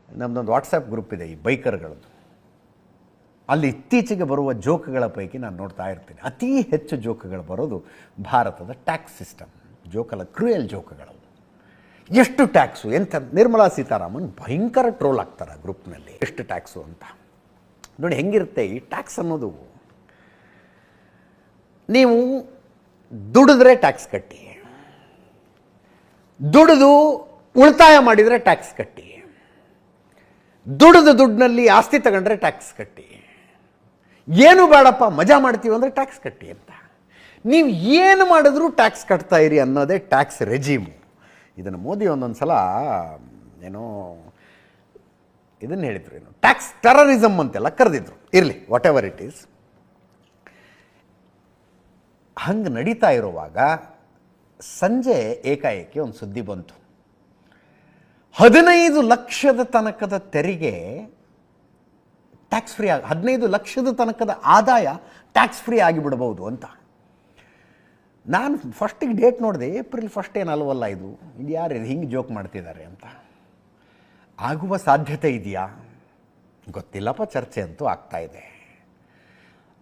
ನಮ್ಮದೊಂದು WhatsApp group ಇದೆ ಈ ಬೈಕರ್ಗಳದ್ದು. ಅಲ್ಲಿ ಇತ್ತೀಚೆಗೆ ಬರುವ ಜೋಕ್ಗಳ ಪೈಕಿ ನಾನು ನೋಡ್ತಾ ಇರ್ತೀನಿ, ಅತಿ ಹೆಚ್ಚು ಜೋಕ್ಗಳು ಬರೋದು ಭಾರತದ ಟ್ಯಾಕ್ಸ್ ಸಿಸ್ಟಮ್ ಜೋಕಲ್ಲ, ಕ್ರೂಯಲ್ ಜೋಕ್ಗಳು. ಎಷ್ಟು ಟ್ಯಾಕ್ಸು ಎಂಥ, ನಿರ್ಮಲಾ ಸೀತಾರಾಮನ್ ಭಯಂಕರ ಟ್ರೋಲ್ ಆಗ್ತಾರೆ ಆ ಗ್ರೂಪ್ನಲ್ಲಿ, ಎಷ್ಟು ಟ್ಯಾಕ್ಸು ಅಂತ. ನೋಡಿ ಹೆಂಗಿರುತ್ತೆ ಈ ಟ್ಯಾಕ್ಸ್ ಅನ್ನೋದು. ನೀವು ದುಡಿದ್ರೆ ಟ್ಯಾಕ್ಸ್ ಕಟ್ಟಿ, ದುಡಿದು ಉಳಿತಾಯ ಮಾಡಿದರೆ ಟ್ಯಾಕ್ಸ್ ಕಟ್ಟಿ, ದುಡಿದು ದುಡ್ಡಿನಲ್ಲಿ ಆಸ್ತಿ ತಗೊಂಡ್ರೆ ಟ್ಯಾಕ್ಸ್ ಕಟ್ಟಿ, ಏನು ಬೇಡಪ್ಪ ಮಜಾ ಮಾಡ್ತೀವಿ ಅಂದರೆ ಟ್ಯಾಕ್ಸ್ ಕಟ್ಟಿ ಅಂತ. ನೀವು ಏನು ಮಾಡಿದ್ರೂ ಟ್ಯಾಕ್ಸ್ ಕಟ್ತಾ ಇರಿ ಅನ್ನೋದೇ ಟ್ಯಾಕ್ಸ್ ರೆಜಿಮು. ಇದನ್ನು ಮೋದಿ ಒಂದೊಂದು ಸಲ ಏನೋ ಇದನ್ನು ಹೇಳಿದರು, ಏನು ಟ್ಯಾಕ್ಸ್ ಟೆರರಿಸಮ್ ಅಂತೆಲ್ಲ ಕರೆದಿದ್ರು. ಇರಲಿ, ವಾಟ್ ಎವರ್ ಇಟ್ ಈಸ್. ಹಂಗೆ ನಡೀತಾ ಇರುವಾಗ ಸಂಜೆ ಏಕಾಏಕಿ ಒಂದು ಸುದ್ದಿ ಬಂತು, 15 ಲಕ್ಷದ ತನಕದ ತೆರಿಗೆ ಟ್ಯಾಕ್ಸ್ ಫ್ರೀ 15 ಲಕ್ಷದ ತನಕದ ಆದಾಯ ಟ್ಯಾಕ್ಸ್ ಫ್ರೀ ಆಗಿಬಿಡ್ಬೋದು ಅಂತ. ನಾನು ಫಸ್ಟಿಗೆ ಡೇಟ್ ನೋಡಿದೆ, ಏಪ್ರಿಲ್ 1 ಏನಲ್ವಲ್ಲ, ಇದು ಯಾರು ಹಿಂಗೆ ಜೋಕ್ ಮಾಡ್ತಿದ್ದಾರೆ ಅಂತ. ಆಗುವ ಸಾಧ್ಯತೆ ಇದೆಯಾ ಗೊತ್ತಿಲ್ಲಪ್ಪ, ಚರ್ಚೆ ಅಂತೂ ಆಗ್ತಾ ಇದೆ.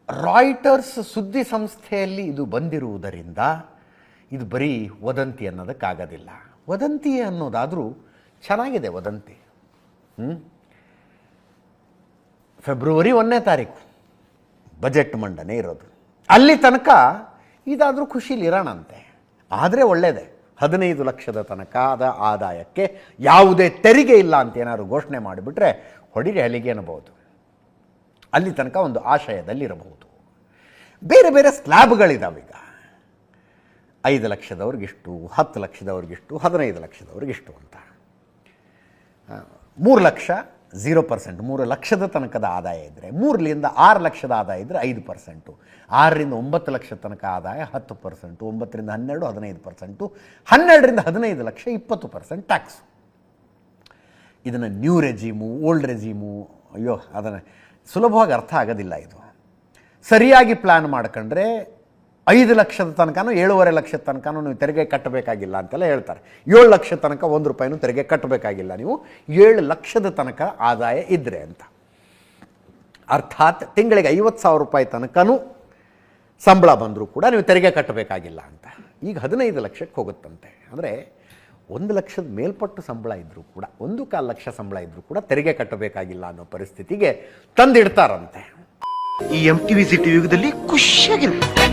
ರಾಯ್ಟರ್ಸ್ ಸುದ್ದಿ ಸಂಸ್ಥೆಯಲ್ಲಿ ಇದು ಬಂದಿರುವುದರಿಂದ ಇದು ಬರೀ ವದಂತಿ ಅನ್ನೋದಕ್ಕಾಗೋದಿಲ್ಲ. ವದಂತಿ ಅನ್ನೋದಾದರೂ ಚೆನ್ನಾಗಿದೆ ವದಂತಿ. ಫೆಬ್ರವರಿ 1ನೇ ತಾರೀಕು ಬಜೆಟ್ ಮಂಡನೆ ಇರೋದು, ಅಲ್ಲಿ ತನಕ ಇದಾದರೂ ಖುಷಿಲಿ ಇರೋಣಂತೆ. ಆದರೆ ಒಳ್ಳೆಯದೇ, 15 ಲಕ್ಷದ ತನಕದ ಆದಾಯಕ್ಕೆ ಯಾವುದೇ ತೆರಿಗೆ ಇಲ್ಲ ಅಂತ ಏನಾದ್ರು ಘೋಷಣೆ ಮಾಡಿಬಿಟ್ರೆ ಹೊಡಿಗೆ ಹಲಿಗೆ ಅನ್ನಬಹುದು. ಅಲ್ಲಿ ತನಕ ಒಂದು ಆಶಯದಲ್ಲಿರಬಹುದು. ಬೇರೆ ಬೇರೆ ಸ್ಲ್ಯಾಬ್ಗಳಿದ್ದಾವೀಗ, 5 ಲಕ್ಷದವ್ರಿಗಿಷ್ಟು, 10 ಲಕ್ಷದವ್ರಿಗಿಷ್ಟು, 15 ಲಕ್ಷದವ್ರಿಗಿಷ್ಟು ಅಂತ. 3 ಲಕ್ಷ 0%, 3 ಲಕ್ಷದ ತನಕದ ಆದಾಯ ಇದ್ದರೆ, 3ರಿಂದ 6 ಲಕ್ಷದ ಆದಾಯ ಇದ್ದರೆ 5%, 6ರಿಂದ 9 ಲಕ್ಷ ತನಕ ಆದಾಯ 10%, 9ರಿಂದ 12 15%, 12ರಿಂದ 15 ಲಕ್ಷ 20% ಟ್ಯಾಕ್ಸ್. ಇದನ್ನು ನ್ಯೂ ರೆಜಿಮು, ಓಲ್ಡ್ ರೆಜಿಮು, ಅಯ್ಯೋ ಅದನ್ನು ಸುಲಭವಾಗಿ ಅರ್ಥ ಆಗೋದಿಲ್ಲ. ಇದು ಸರಿಯಾಗಿ ಪ್ಲ್ಯಾನ್ ಮಾಡ್ಕೊಂಡ್ರೆ 5 ಲಕ್ಷದ ತನಕನೂ 7.5 ಲಕ್ಷದ ತನಕನೂ ನೀವು ತೆರಿಗೆ ಕಟ್ಟಬೇಕಾಗಿಲ್ಲ ಅಂತೆಲ್ಲ ಹೇಳ್ತಾರೆ. 7 ಲಕ್ಷ ತನಕ 1 ರೂಪಾಯಿನೂ ತೆರಿಗೆ ಕಟ್ಟಬೇಕಾಗಿಲ್ಲ ನೀವು 7 ಲಕ್ಷದ ತನಕ ಆದಾಯ ಇದ್ದರೆ ಅಂತ. ಅರ್ಥಾತ್ ತಿಂಗಳಿಗೆ 50,000 ರೂಪಾಯಿ ತನಕನೂ ಸಂಬಳ ಬಂದರೂ ಕೂಡ ನೀವು ತೆರಿಗೆ ಕಟ್ಟಬೇಕಾಗಿಲ್ಲ ಅಂತ. ಈಗ 15 ಲಕ್ಷಕ್ಕೆ ಹೋಗುತ್ತಂತೆ. ಅಂದರೆ 1 ಲಕ್ಷದ ಮೇಲ್ಪಟ್ಟು ಸಂಬಳ ಇದ್ದರೂ ಕೂಡ, 1.25 ಲಕ್ಷ ಸಂಬಳ ಇದ್ದರೂ ಕೂಡ ತೆರಿಗೆ ಕಟ್ಟಬೇಕಾಗಿಲ್ಲ ಅನ್ನೋ ಪರಿಸ್ಥಿತಿಗೆ ತಂದಿಡ್ತಾರಂತೆ. ಈ MTV ಸಿಟಿ ಯುಗದಲ್ಲಿ ಖುಷಿಯಾಗಿರುತ್ತೆ.